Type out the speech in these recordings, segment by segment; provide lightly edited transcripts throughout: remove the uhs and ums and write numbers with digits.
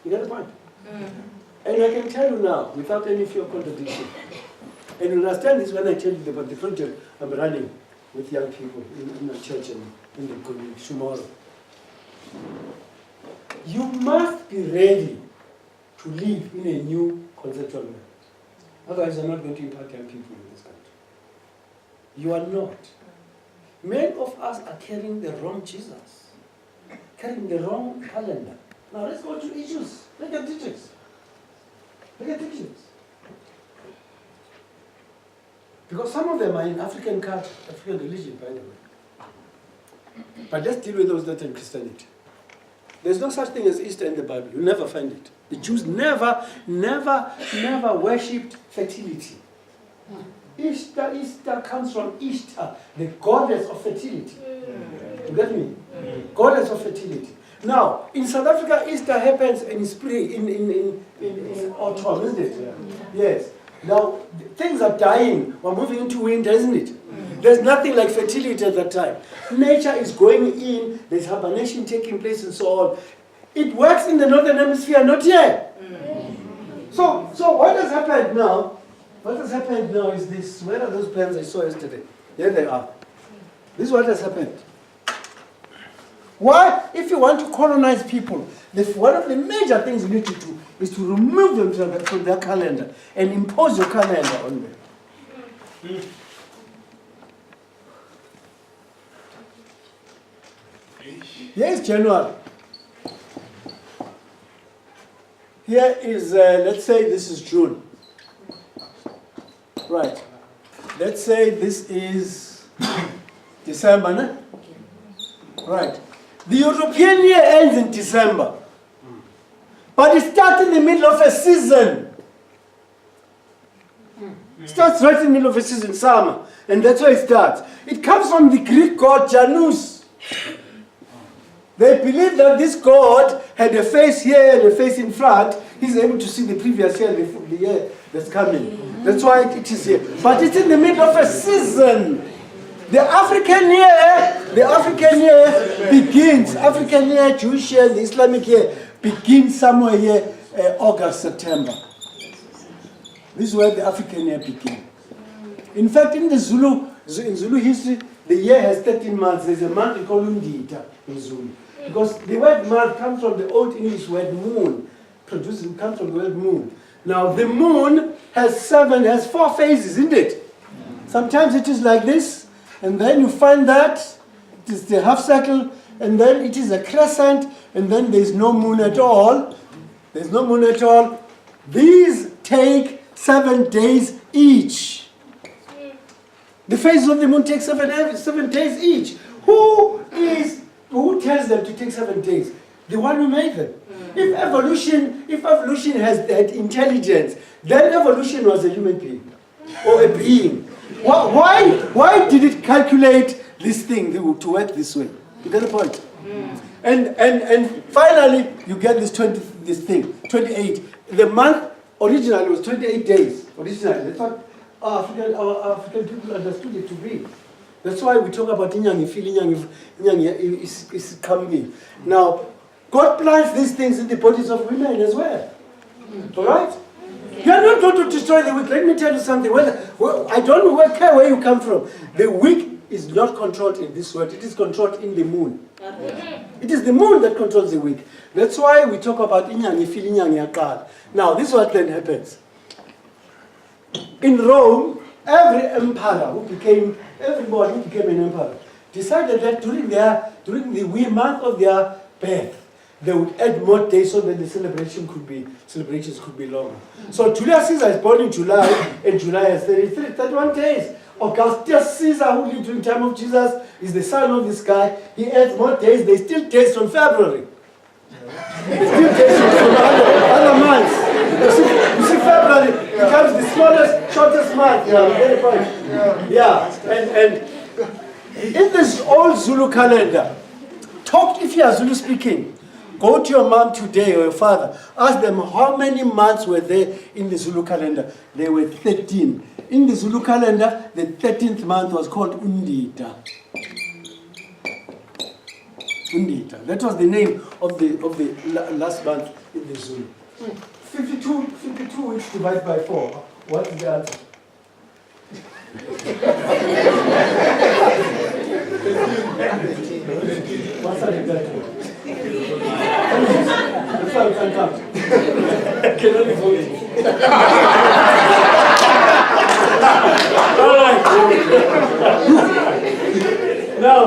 You get the point? And I can tell you now, without any fear of contradiction, and you understand this when I tell you about the project I'm running with young people in the church and in the community tomorrow. You must be ready to live in a new conceptual way. Otherwise, you're not going to impact young people in this country. You are not. Many of us are carrying the wrong Jesus, carrying the wrong calendar. Now let's go to issues. Look at teachings. Look at teachings. Because some of them are in African culture, African religion, by the way. But let's deal with those that are in Christianity. There's no such thing as Easter in the Bible. You'll never find it. The Jews never worshipped fertility. Easter comes from Ishtar, the goddess of fertility. You get me? Goddess of fertility. Now, in South Africa, Easter happens in spring, in autumn, isn't it? Yes. Now, things are dying. We're moving into winter, isn't it? There's nothing like fertility at that time. Nature is going in, there's hibernation taking place and so on. It works in the northern hemisphere, not here. So what has happened now? What has happened now is this. Where are those plans I saw yesterday? Here they are. This is what has happened. Why? If you want to colonize people, one of the major things you need to do is to remove them from their calendar and impose your calendar on them. Here is January. Here is, let's say this is June. Right. Let's say this is December, no? Right. The European year ends in December. But it starts in the middle of a season. It starts right in the middle of a season, summer. And that's where it starts. It comes from the Greek god Janus. They believe that this god had a face here and a face in front. He's able to see the previous year, the year that's coming. That's why it is here. But it's in the middle of a season. The African year begins. African year, Jewish year, the Islamic year begins somewhere here, August, September. This is where the African year begins. In fact, in Zulu history, the year has 13 months. There's a month called Undita in Zulu. Because the word month comes from the Old English word moon. Comes from the word moon. Now, the moon has 4 phases, isn't it? Sometimes it is like this, and then you find that it is the half circle, and then it is a crescent, and then there's no moon at all. There's no moon at all. These take 7 days each. The phases of the moon take 7 days each. Who tells them to take 7 days? The one who made them. If evolution has that intelligence, then evolution was a human being or a being. Why did it calculate this thing to work this way? You get the point? And finally, you get this 28. The month originally was 28 days. Originally, that's what our African people understood it to be. That's why we talk about Inyangi, feeling Inyangi is coming. Now, God plants these things in the bodies of women as well. All right? You are not going to destroy the weak. Let me tell you something. I don't care where you come from. The weak is not controlled in this world. It is controlled in the moon. It is the moon that controls the weak. That's why we talk about Inyangi, feeling Inyangi Akal. Now, this is what then happens. In Rome, everybody who became an emperor decided that during the month of their birth, they would add more days so that the celebrations could be longer. So Julius Caesar is born in July, and July has 31 days. Augustus Caesar, who lived during the time of Jesus, is the son of this guy. He adds more days. They still days from February. They still days from other months. You see, February becomes the smallest, shortest month. Yeah, very fine. Yeah, and in this old Zulu calendar, if you are Zulu speaking, go to your mom today or your father, ask them how many months were there in the Zulu calendar. There were 13. In the Zulu calendar, the 13th month was called Undita. Undita. That was the name of the last month in the Zulu. 52 weeks divided by 4. What is the answer? What's that exactly? That's why we can't count. I can only vote. All right. Now,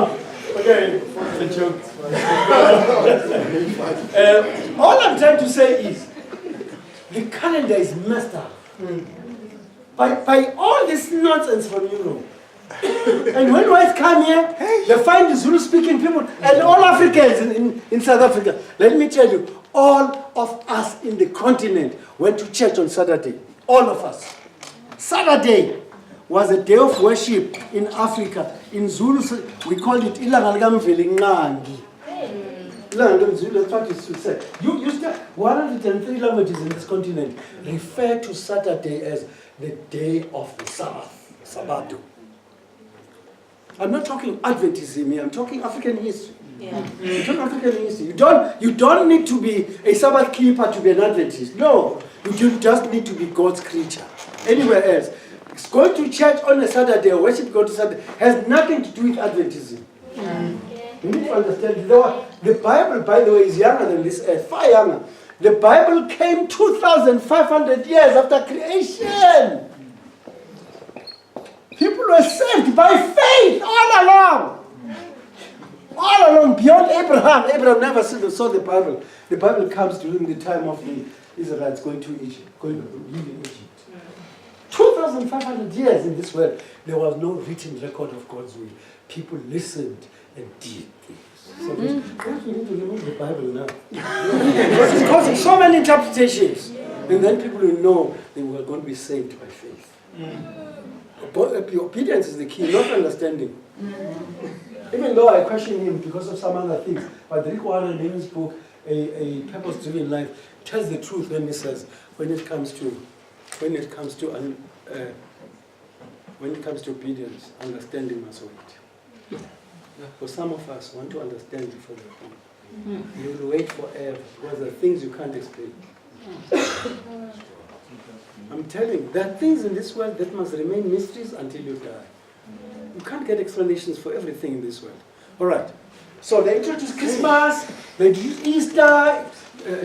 okay, the joke. All I'm trying to say is, the calendar is messed up by all this nonsense from Europe. And when whites come here, they find the Zulu-speaking people and all Africans in South Africa. Let me tell you, all of us in the continent went to church on Saturday. All of us. Saturday was a day of worship in Africa. In Zulu, we called it Ilanga Likamvelingangi. That's what it should say. You start 103 languages in this continent refer to Saturday as the day of the Sabbath, Sabbato. I'm not talking Adventism here, I'm talking African history. Yeah. I'm talking African history. You don't need to be a Sabbath keeper to be an Adventist. No, you just need to be God's creature. Anywhere else. Going to church on a Saturday or worship God on Saturday has nothing to do with Adventism. You need to understand, the Bible, by the way, is younger than this earth, far younger. The Bible came 2,500 years after creation. People were saved by faith all along. All along, beyond Abraham. Abraham never saw the Bible. The Bible comes during the time of the Israelites going to Egypt, going to live in Egypt. 2,500 years in this world, there was no written record of God's will. People listened and did things. So we need to remove the Bible now. Because it's causing so many interpretations. And then people will know they were going to be saved by faith. Obedience is the key, not understanding. Even though I question him because of some other things, but Rick Warren in his book, A Purpose-Driven Life, tells the truth when he says, when it comes to obedience, understanding must wait. For some of us, want to understand before they come. You will wait forever because there are things you can't explain. I'm telling you, there are things in this world that must remain mysteries until you die. You can't get explanations for everything in this world. All right. So they introduced Christmas, they introduced Easter.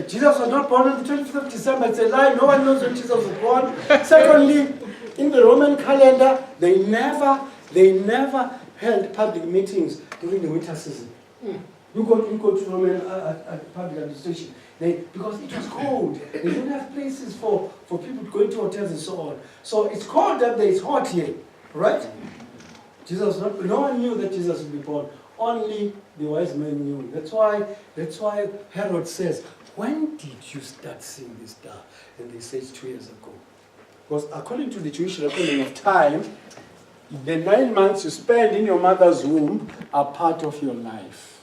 Jesus was not born on the 25th of December. It's a lie. No one knows when Jesus was born. Secondly, in the Roman calendar, they never held public meetings during the winter season. You go to Roman public administration. Because it was cold. They didn't have places for people to go into hotels and so on. So it's cold up there, it's hot here. Right? No one knew that Jesus would be born. Only the wise men knew. That's why Herod says, when did you start seeing this star? And they say it's 2 years ago. Because according to the Jewish reckoning of time, the 9 months you spend in your mother's womb are part of your life.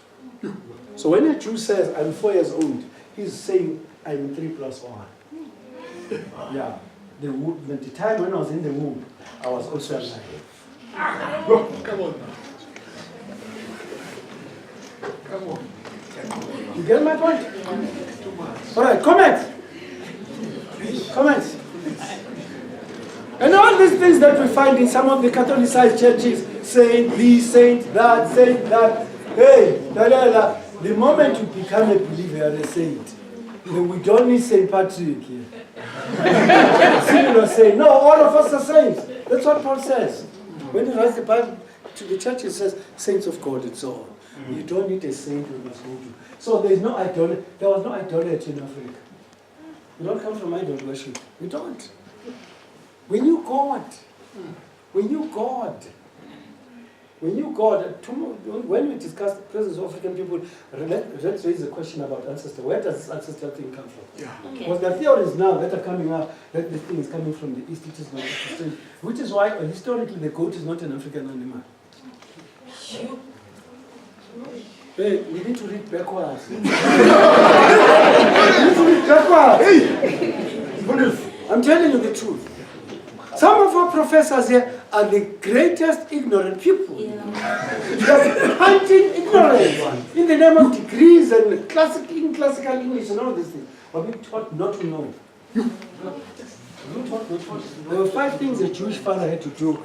So when a Jew says, I'm 4 years old, he's saying, I'm 3 plus 1. Yeah. The time when I was in the womb, I was also alive. Come on. You get my point? All right, comments. And all these things that we find in some of the Catholicized churches, saint this, saint that. Hey, the moment you become a believer, you're a saint. We don't need Saint Patrick here. Similar saying, no, all of us are saints. That's what Paul says. When he writes the Bible to the church, it says, saints of God and so on. You don't need a saint who must hold you. So there was no idolatry in Africa. We don't come from idol worship. We don't. We knew God. When we discuss the presence of African people, let's raise the question about ancestor. Where does this ancestral thing come from? Yeah. Okay. Because there are theories now that are coming up that this thing is coming from the East, it is not Eastern, which is why historically the goat is not an African animal. Hey, we need to read backwards. I'm telling you the truth. Some of our professors here are the greatest ignorant people. Yeah. They are hunting ignorance in the name of degrees and classical English and all these things. We're being taught not to know. There were 5 things a Jewish father had to do.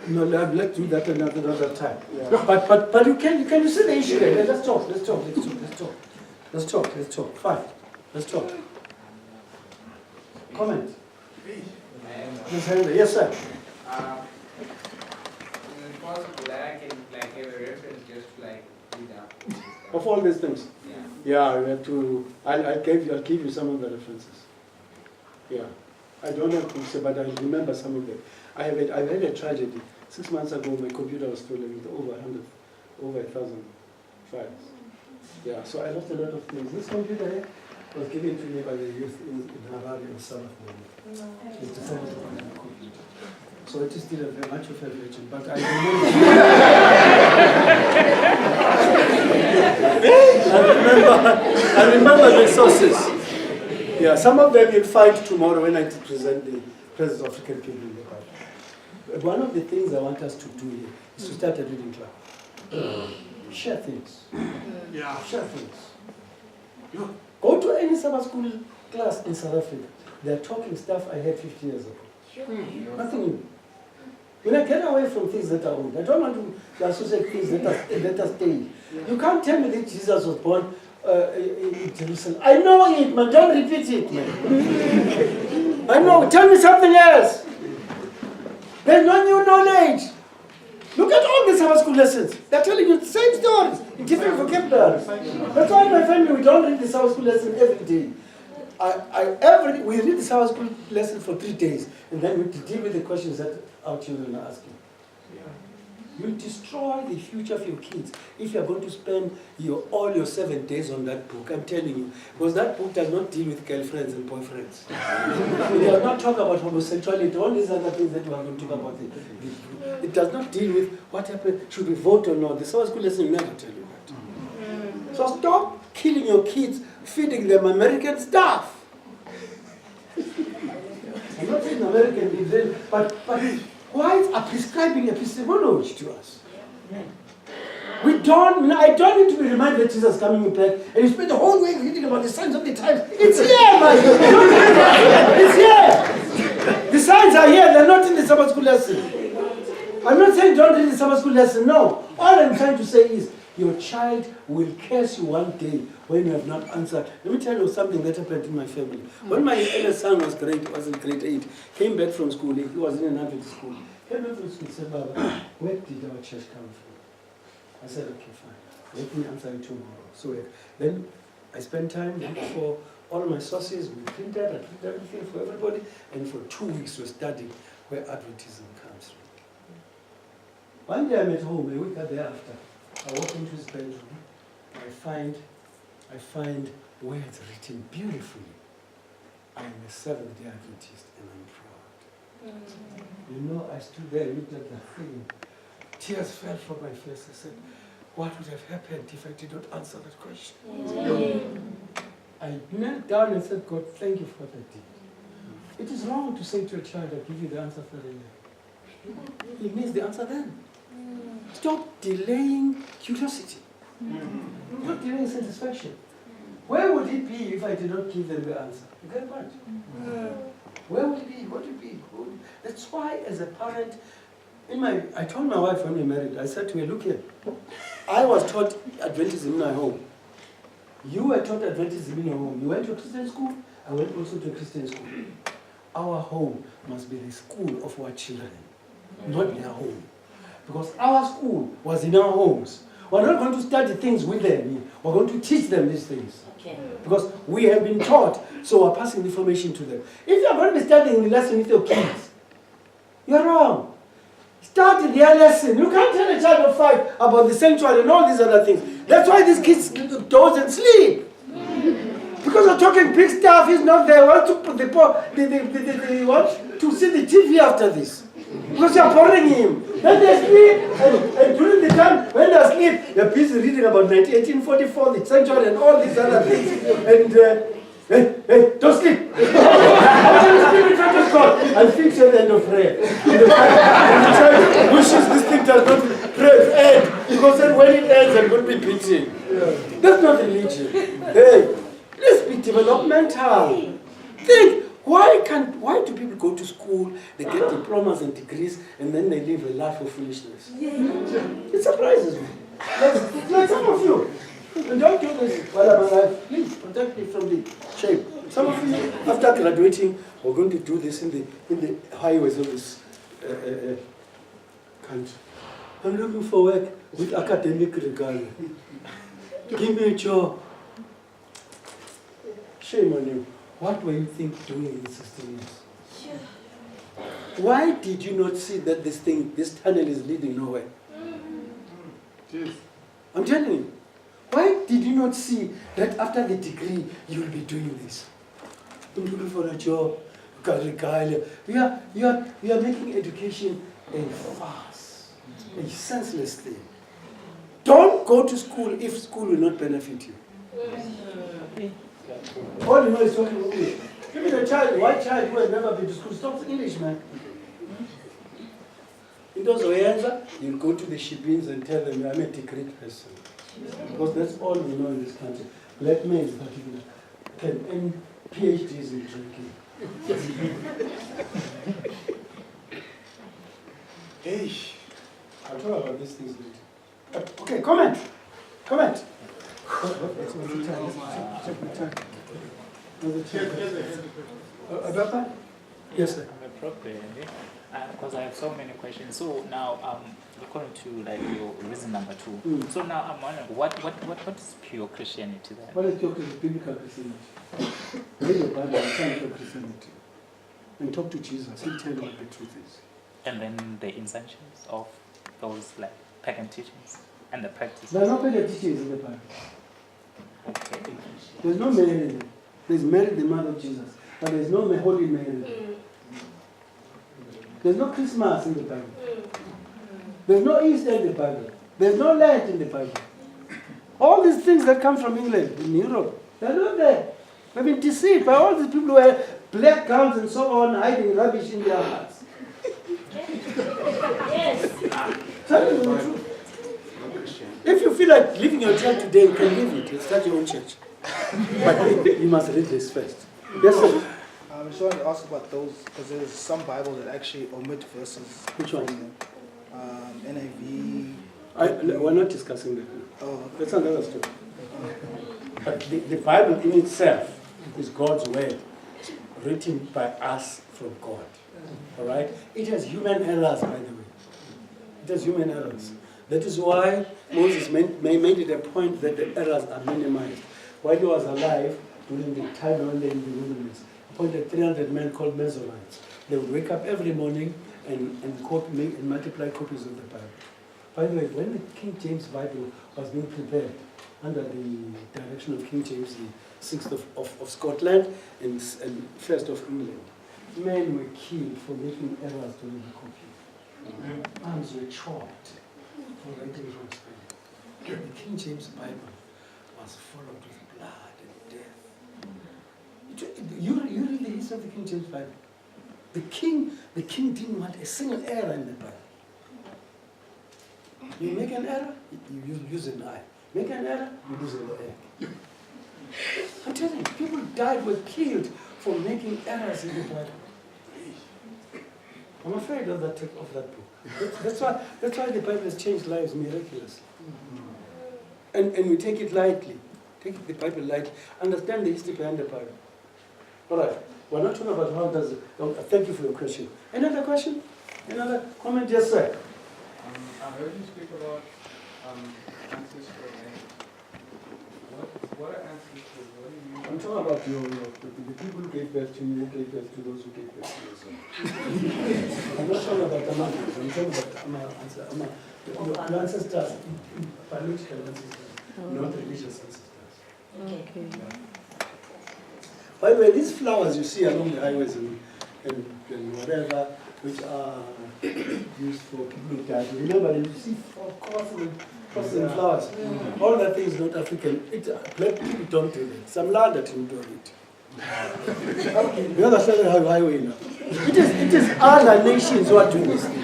No, let's do that another time. Yeah. But you can see the issue there. Let's talk. 5. Let's talk. Comment. Yes, sir. Is it possible that I can have a reference just read up? Of all these things. Yeah. Yeah, you have to. I'll give you some of the references. Yeah, I don't have to say, but I remember some of them. I've had a tragedy 6 months ago. My computer was stolen with over 1,000 files. Yeah, so I lost a lot of things. This computer here was given to me by the youth in Harare in South Africa. It's decided to buy a computer. So it is still very much of a legend, but I remember the sources. Yeah, some of them you'll find tomorrow when I present the President of African people in the Bible. One of the things I want us to do here is to start a reading club. Share things. Yeah. Share things. Go to any summer school class in South Africa. They're talking stuff I had 50 years ago. Nothing new. When I get away from things that are old, I don't want to associate things that are staying. You can't tell me that Jesus was born in Jerusalem. I know it, man. Don't repeat it, man. I know. Tell me something else. There's no new knowledge. Look at all the summer school lessons. They're telling you the same stories in different vocabularies. That's why in my family we don't read the summer school lesson every day. We read the summer school lesson for 3 days, and then we deal with the questions that our children are asking. You destroy the future of your kids if you are going to spend all your 7 days on that book. I'm telling you, because that book does not deal with girlfriends and boyfriends. It does not talk about homosexuality, all these other things that we are going to talk about. It does not deal with what happened, should we vote or not. The summer school lesson will never tell you that. So stop killing your kids, feeding them American stuff. I'm not saying American Israel, but whites are prescribing epistemology to us. I don't need to be reminded that Jesus is coming back, and you spend the whole week reading about the signs of the times. It's here, man. It's here. The signs are here. They're not in the summer school lesson. I'm not saying don't read the summer school lesson. No. All I'm trying to say is your child will curse you one day when you have not answered. Let me tell you something that happened in my family. When my eldest son was in grade 8, came back from school, he was in an Adventist school. Came back from school and said, Baba, where did our church come from? I said, okay, fine. Let me answer you tomorrow. So then I spent time for all my sources. We printed, I printed everything for everybody, and for 2 weeks we studied where Adventism comes from. One day I'm at home, a week thereafter, I walk into his bedroom, I find words written beautifully. I am a Seventh-day Adventist and I'm proud. You know, I stood there and looked at the thing. Tears fell from my face. I said, what would have happened if I did not answer that question? I knelt down and said, God, thank you for what I did. It is wrong to say to a child, I'll give you the answer for the year. He needs the answer then. Stop delaying curiosity. Stop delaying satisfaction. Where would it be if I did not give them the answer? You get what? Where would it be? What would it be? That's why, as a parent, I told my wife when we married, I said to her, look here, I was taught Adventism in my home. You were taught Adventism in your home. You went to a Christian school, I went also to a Christian school. Our home must be the school of our children, not their home. Because our school was in our homes. We're not going to study things with them. We're going to teach them these things. Okay. Because we have been taught, so we're passing information to them. If you're going to be studying the lesson with your kids, you're wrong. Start their lesson. You can't tell a child of 5 about the sanctuary and all these other things. That's why these kids doze and sleep. Because we're talking big stuff, he's not there. Want to put they want to see the TV after this. Because you're boring him. Then they sleep, and during the time when they sleep, they're busy reading about 1844, the sanctuary, and all these other things. And hey, don't sleep. How can you sleep in front of thought I'll fix at the end of prayer. And the church wishes this thing does not end, because then when it ends, I'm going to be beating. That's not religion. Hey, let's be developmental. Think, why do people go to school, they get diplomas and degrees, and then they live a life of foolishness? It surprises me. Like some of you. And don't do this while I'm alive. Please protect me from the shame. Some of you, after graduating, we're going to do this in the highways of this country. I'm looking for work with academic regard. Give me a job. Shame on you. What were you doing in 16 years? Why did you not see that this tunnel is leading nowhere? I'm telling you. Why did you not see that after the degree you will be doing this? I'm looking for a job. You are making education a farce, a senseless thing. Don't go to school if school will not benefit you. All you know is talking English. Even a white child who has never been to school talks English, man. In those ways, you go to the shibins and tell them, I'm a degree person. Because that's all we know in this country. Black men in particular can earn PhDs in drinking. Hey, I'll talk about these things later. Okay, comment. Yes, sir. Because I have so many questions. So now, according to like your reason number 2. So now I'm wondering, what is pure Christianity then? What is pure biblical Christianity? Read the Bible and find pure Christianity. And talk to Jesus. He'll tell you what the truth is. And then the essentials of those like pagan teachings and the practices. There are no pagan teachings in the Bible. Okay. There's no Mary in there. There's Mary, the mother of Jesus. But there's no Holy Mary. There's no Christmas in the Bible. There's no Easter in the Bible. There's no Lent in the Bible. All these things that come from England, in Europe, they're not there. They've been deceived by all these people who wear black gowns and so on, hiding rubbish in their hearts. Yes. Tell you the truth. If you feel like leaving your church today, you can leave it. Start your own church. But you must read this first. Yes, sir. I just wanted to ask about those, because there's some Bibles that actually omit verses. Which one? NIV. We're not discussing that now. Oh, That's another story. But the Bible in itself is God's word, written by us from God. All right? It has human errors, by the way. It has human errors. That is why Moses made it a point that the errors are minimized. While he was alive, during the time when they were in the wilderness, appointed 300 men called Mezorites. They would wake up every morning and multiply copies of the Bible. By the way, when the King James Bible was being prepared under the direction of King James VI of Scotland and first of England, men were killed for making errors during the copy. Arms were chopped for writing wrong spelling. The King James Bible was followed with blood and death. You read the history of the King James Bible. The king didn't want a single error in the Bible. You make an error, you use an eye. Make an error, you lose an egg. I'm telling you, people died, were killed for making errors in the Bible. I'm afraid of that book. That's why the Bible has changed lives miraculously. And we take it lightly. Take the Bible lightly. Understand the history behind the Bible. All right. We're not talking about how does it. Thank you for your question. Another question? Another comment? Yes, sir. I heard you speak about ancestral land. What are ancestors? What do you mean? I'm talking about the people who gave birth to you, who gave birth to those who gave birth to yourself. I'm not talking about the mothers. I'm talking about your ancestors, biological ancestors, not religious ancestors. Okay. By the way, these flowers you see along the highways and whatever, which are used for people who die. Remember, you see crosses and flowers. All that thing is not African. Black people don't do it. Some land that you do it. You understand the highway now. It is other nations who are doing this thing.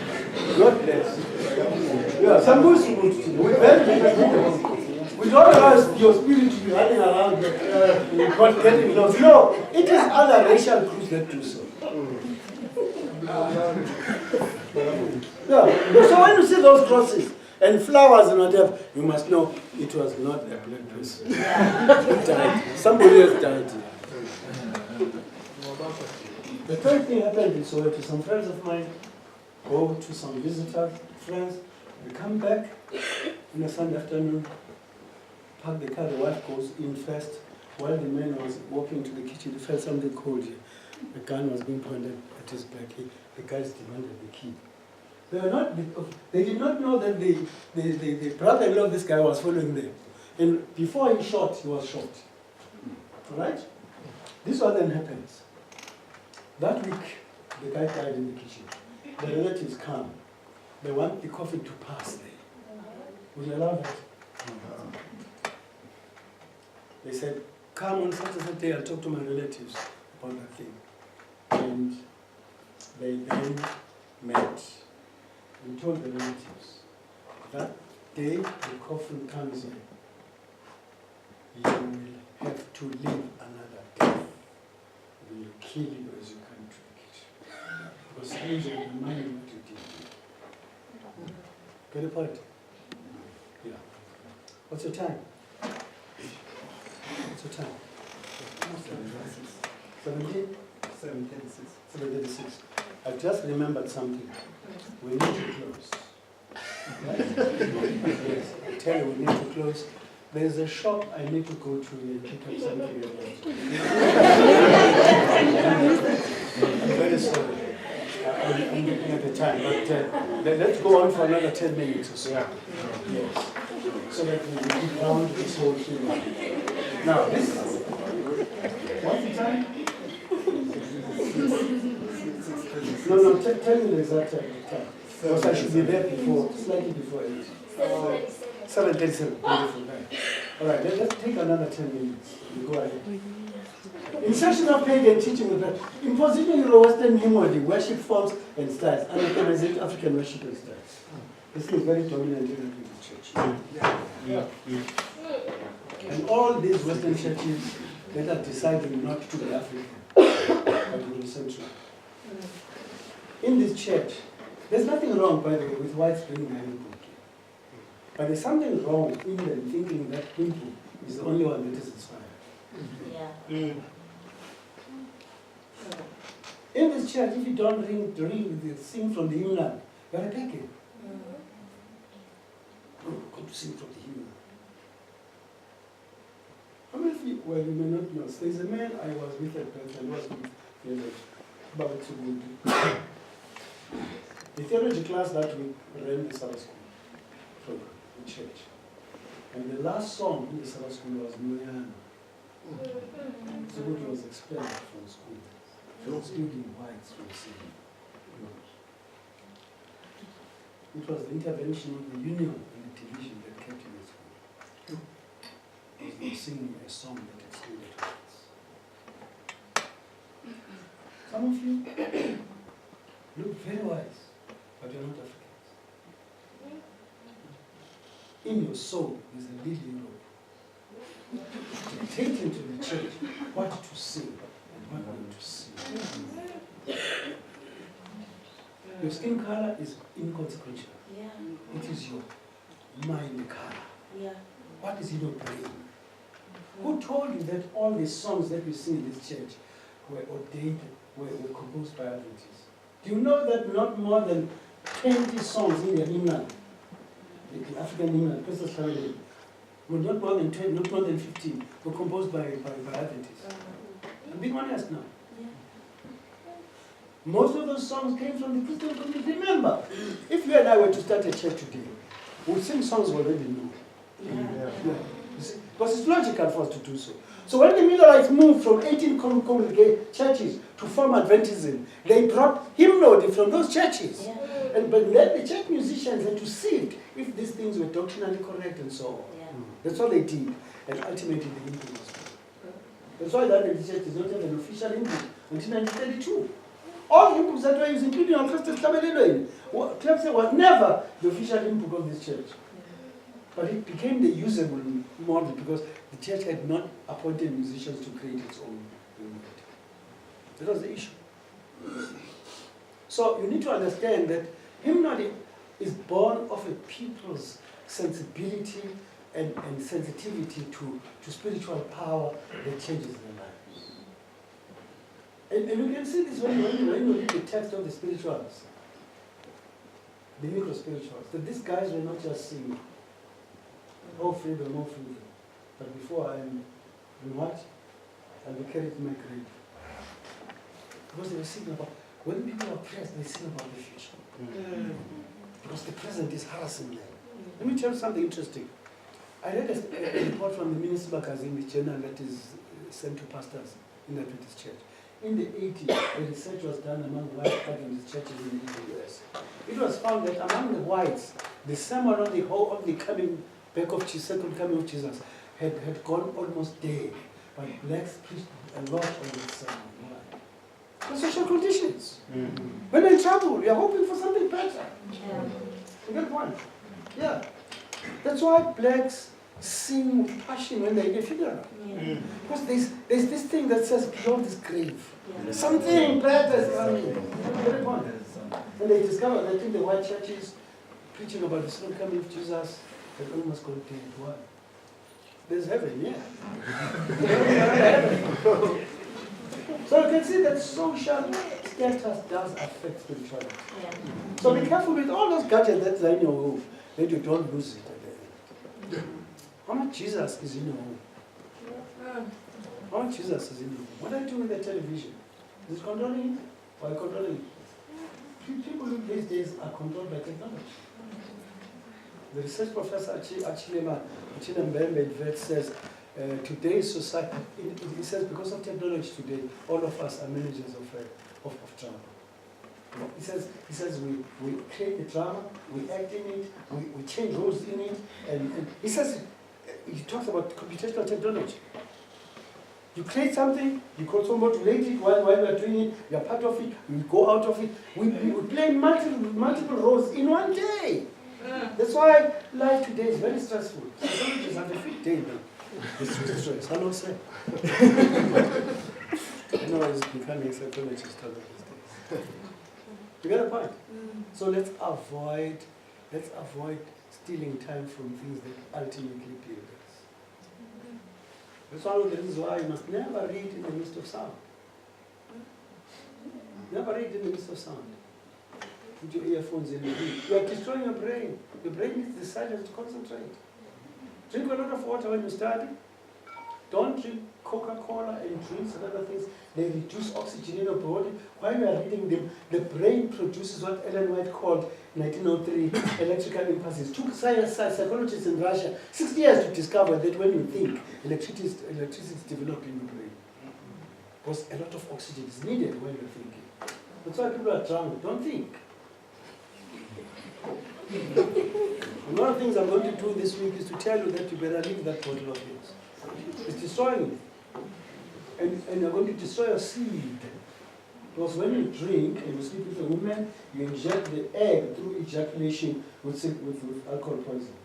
God bless. Yeah, some Muslims, we don't ask your spirit to be running around God getting lost. No, it is other racial groups that do so. Yeah. So when you see those crosses and flowers and whatever, you must know it was not a black person. He died. Somebody else died. The third thing happened in Soweto. Some friends of mine go to some visitors, friends, they come back on a Sunday afternoon, park the car, the wife goes in first. While the man was walking to the kitchen, he felt something cold here. The gun was being pointed at his back. The guys demanded the key. They did not know that the brother-in-law of this guy was following them. And before he shot, he was shot. All right? This one then happens. That week, the guy died in the kitchen. The relatives come. They want the coffin to pass there. Would you allow that? They said, come on Saturday, I'll talk to my relatives about that thing. And they then met and told the relatives, that day the coffin comes in, you will have to live another death. We will kill you as you can't drink it. Because things are reminding what you did. Get the point? Yeah. What's your time? What's your time? 17? 7:36. I've just remembered something. We need to close. Right? Yes, I tell you, we need to close. There's a shop I need to go to and pick up something else. I'm very sorry. I'm looking at the time, but let's go on for another 10 minutes or so. Yes. So that we can get down to this whole thing. Now, this is... What's the time? No, tell me the exact time. Because I should be there before, slightly before 8. 7:37. Beautiful. All right, let's take another 10 minutes. We go ahead. Insertion of pagan teaching with that. Imposition Euro-Western humor, worship forms and styles, and African worship and styles. This is very dominant in the church. Yeah. And all these Western churches that are deciding not to be African, but Euro-central. In this church, there's nothing wrong, by the way, with whites bringing their Hindu. But there's something wrong in them thinking that Hindu is the only one that is inspired. Yeah. In this church, if you don't sing from the hymnal, you're a pagan. Oh, got to sing from the hymnal. How many of you, well, you may not know, there's a man I was with at birth and was with about to go to. The theology class that we ran the Sabbath school program in church. And the last song in the Sabbath school was Moyana. So it was expelled from school. Excluding whites from singing. It was the intervention of the union and the division that kept him in school. He was singing a song that excluded whites. Some of you look very wise, but you're not Africans. In your soul is a little rope. Dictating to the church what to sing and what not to sing. Your skin color is inconsequential. Yeah. It is your mind color. Yeah. What is in your brain? Who told you that all the songs that we sing in this church were ordained, were composed by Adventists? Do you know that not more than 20 songs in the hymnal, the African hymnal, Christmas family, were not more than 20, not more than 15, were composed by Adventists? I'm being honest now. Yeah. Most of those songs came from the Christian community. Remember, if you and I were to start a church today, we'd sing songs we already know. Yeah. Because it's logical for us to do so. So when the Millerites moved from 18 churches to form Adventism, they brought hymnody from those churches. Yeah. But then the church musicians had to sift if these things were doctrinally correct and so on. Yeah. That's all they did. And ultimately the hymn was born. That's why the Adventist church is not even an official hymn until 1932. All hymn books that were used, including our Christus Tabernacle, was never the official hymn book of this church. But it became the usable model because the church had not appointed musicians to create its own hymn book. That was the issue. So you need to understand that hymnody is born of a people's sensibility and sensitivity to spiritual power that changes their lives. And you can see this when you read the text of the spirituals, the micro-spirituals, that these guys were not just singing, oh freedom, oh freedom. But before I'm what? I'll be carried in my grave. Because they were singing about, when people are pressed, they sing about the future. Because the present is harassing them. Let me tell you something interesting. I read a report from the Minister magazine, the journal that is sent to pastors in the Adventist church. In the 80s, a research was done among white Adventist churches in the US. It was found that among the whites, the sermon on the coming back of Jesus, second coming of Jesus, had gone almost dead. But blacks preached a lot of the sermon. The social conditions. When we're in trouble, we are hoping for something better. You get one? Yeah. That's why blacks sing with passion when they're in a funeral. Because there's this thing that says beyond this grave. Something better is coming. You get one? And they discover that in the white churches preaching about the second coming of Jesus, they almost go dead. Why? There's heaven, So you can see that social status does affect spirituality. So be careful with all those gadgets that are in your home, that you don't lose it at the end. How much Jesus is in your home? How much Jesus is in your home? What are you doing with the television? Is it controlling it? Or are you controlling it? People these days are controlled by technology. The research professor Achille says, today's society, he says because of technology today, all of us are managers of drama. He says we create the drama, we act in it, we change roles in it, and he says, he talks about computational technology. You create something, you consolidate it while we are doing it, you are part of it, we go out of it. We play multiple roles in one day. That's why life today is very stressful. Psychologists have a fit day now. It's stress. Hello, sir. I know he's becoming a psychologist all of these days. You get a point? So let's avoid stealing time from things that ultimately build us. That's one of the reasons why you must never read in the midst of sound. Never read in the midst of sound. Put your earphones in and read. You are destroying your brain. Your brain needs the silence to concentrate. Drink a lot of water when you study. Don't drink Coca-Cola and drinks and other things. They reduce oxygen in your body. While you are reading them, the brain produces what Ellen White called 1903 electrical impulses. It took psychologists in Russia 60 years to discover that when you think, electricity is developed in your brain. Because a lot of oxygen is needed when you're thinking. That's why people are drunk. Don't think. One of the things I'm going to do this week is to tell you that you better leave that bottle of yours. It's destroying you. And you're going to destroy your seed. Because when you drink and you sleep with a woman, you inject the egg through ejaculation with alcohol poison.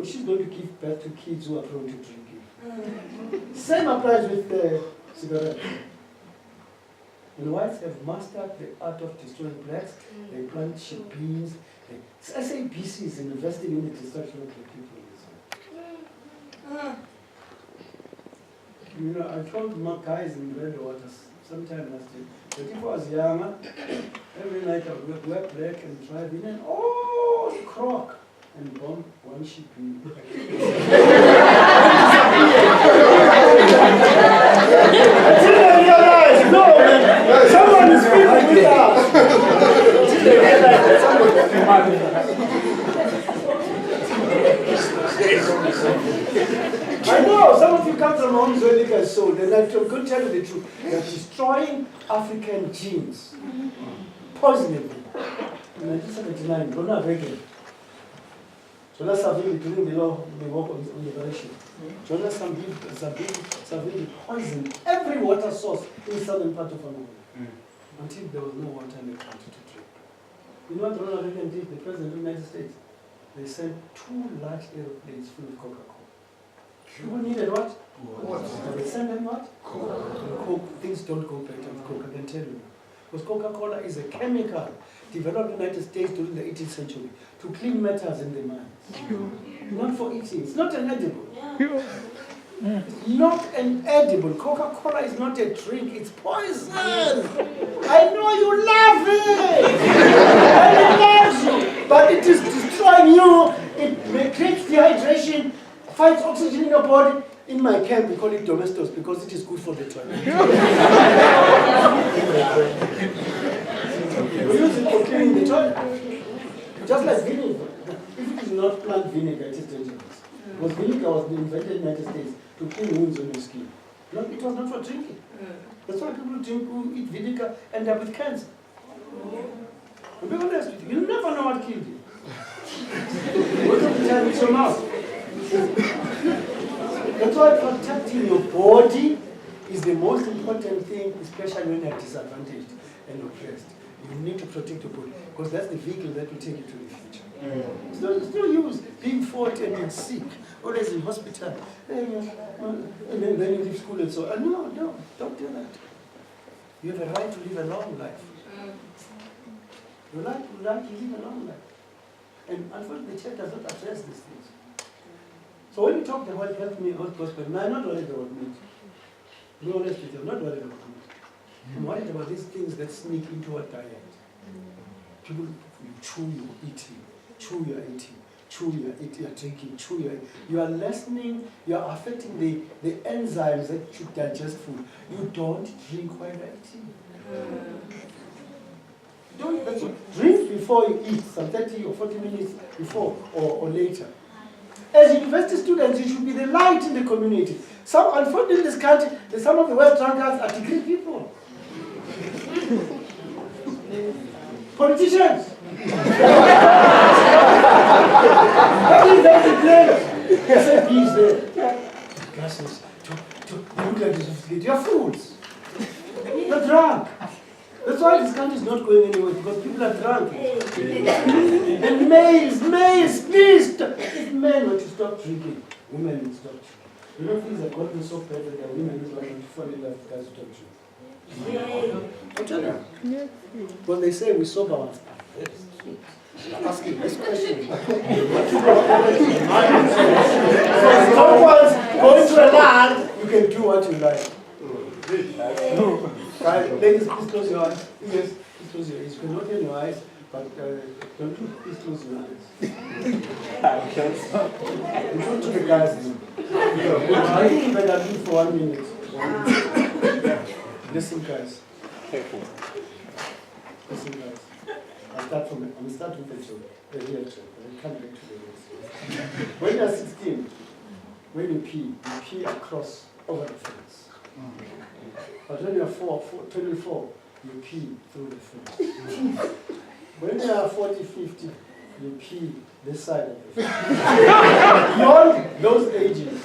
She's going to give birth to kids who are prone to drinking. Same applies with cigarettes. And whites have mastered the art of destroying blacks. They plant sheep beans. SABC is investing in the destruction of the people. You know, I told my guys in Redwater sometime last year that if I was younger, every night I would wear black and drive in an old crock and bomb one sheep bean. Until I realized, no, man, someone is speaking with us. Until I realized that someone is speaking with us. I know, some of you come from homes where liquor is sold, and I'm going to tell you the truth. They're destroying African genes. Poisoning them. In 1979, Ronald Reagan. Jonas Savimbi, during the war on liberation. Jonas Savimbi poisoned every water source in the southern part of Angola. until there was no water in the country to drink. You know what Ronald Reagan did, the President of the United States? They sent 2 large aeroplanes full of Coca-Cola. People needed what? Water. They sent them what? Coke. Things don't go better with Coke, I can tell you. Because Coca-Cola is a chemical developed in the United States during the 18th century to clean metals in the mines. Not for eating. It's not an edible. It's not an edible. Coca-Cola is not a drink. It's poison. I know you love it. And it loves you. But it is destroying you. It creates dehydration, fights oxygen in your body. In my camp, we call it domestos because it is good for the toilet. We use it for cleaning the toilet. Just like vinegar. If it is not plant vinegar, it is dangerous. Because vinegar was invented in the United States to clean wounds on your skin. It was not for drinking. That's why people who eat vinegar end up with cancer. To be honest with you, you never know what killed you. Most of the time it's your mouth. That's why protecting your body is the most important thing, especially when you're disadvantaged and oppressed. You need to protect your body because that's the vehicle that will take you to the future. It's no use being 40 and being sick, always in hospital, and then you leave school and so on. No, don't do that. You have a right to live a long life. You have a right to live a long life. And unfortunately, the church does not address these things. So when you talk about health gospel, I'm not worried about meat. To be honest with you, I'm not worried about meat. I'm worried about these things that sneak into our diet. People, you chew, you're eating. Chew, you're eating. Chew, you're eating, you're drinking. Chew, you are lessening, you are affecting the enzymes that should digest food. You don't drink while you're eating. Drink before you eat, some 30 or 40 minutes before or later. As university students, you should be the light in the community. Unfortunately, in this country, some of the worst drunkards are degree people. Politicians. What is that to play? SAPs there. Glasses. To look like this. You're fools. You're drunk. That's why this country is not going anywhere, because people are drunk. And males, please stop. If men were to stop drinking, women would stop drinking. You know, things have gotten so bad that women is like to fall in love with guys who don't drink. I'm telling you. When they say we sober ones, I'm asking this question. Sober ones going to a land, you can do what you like. Right, ladies, please close your eyes. Yes, please close your eyes. You can open your eyes, but please close your eyes. You talk to the guys. I think you better leave for 1 minute. Listen, guys. Careful. Listen, guys. I'm starting with the real joke. I'll come back to the rest. When you're 16, when you pee across over the fence. But when you're 24, you pee through the fence. When you are 40, 50, you pee this side of the fence. Beyond those ages,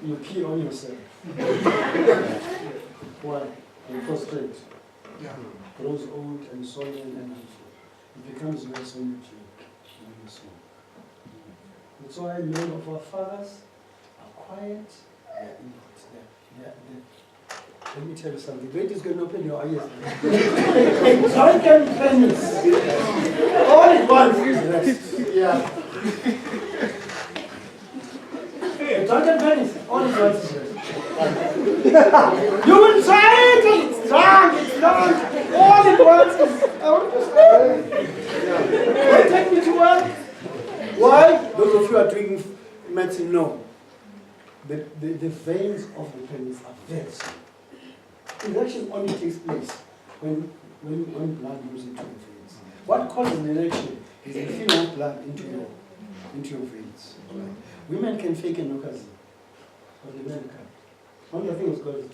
you pee on yourself. Why? You prostrate. Grows old and swollen and unful. It becomes worse when you drink, when you smoke. That's why many of our fathers are quiet, they're inward. Let me tell you something. Wait, is going to open your eyes. Drunken pennies. All it wants is rest. Yeah. Drunken pennies. All it wants is rest. You will try it. It's drunk. It's not. All it wants is I want to sleep. Don't take me to work. Why? Those of you are drinking medicine, no. The veins of the penis are very small. Erection only takes place when blood moves into the veins. What causes an erection is the flow of blood into your veins. Right? Women can fake an orgasm, but the men can't. One of the things God is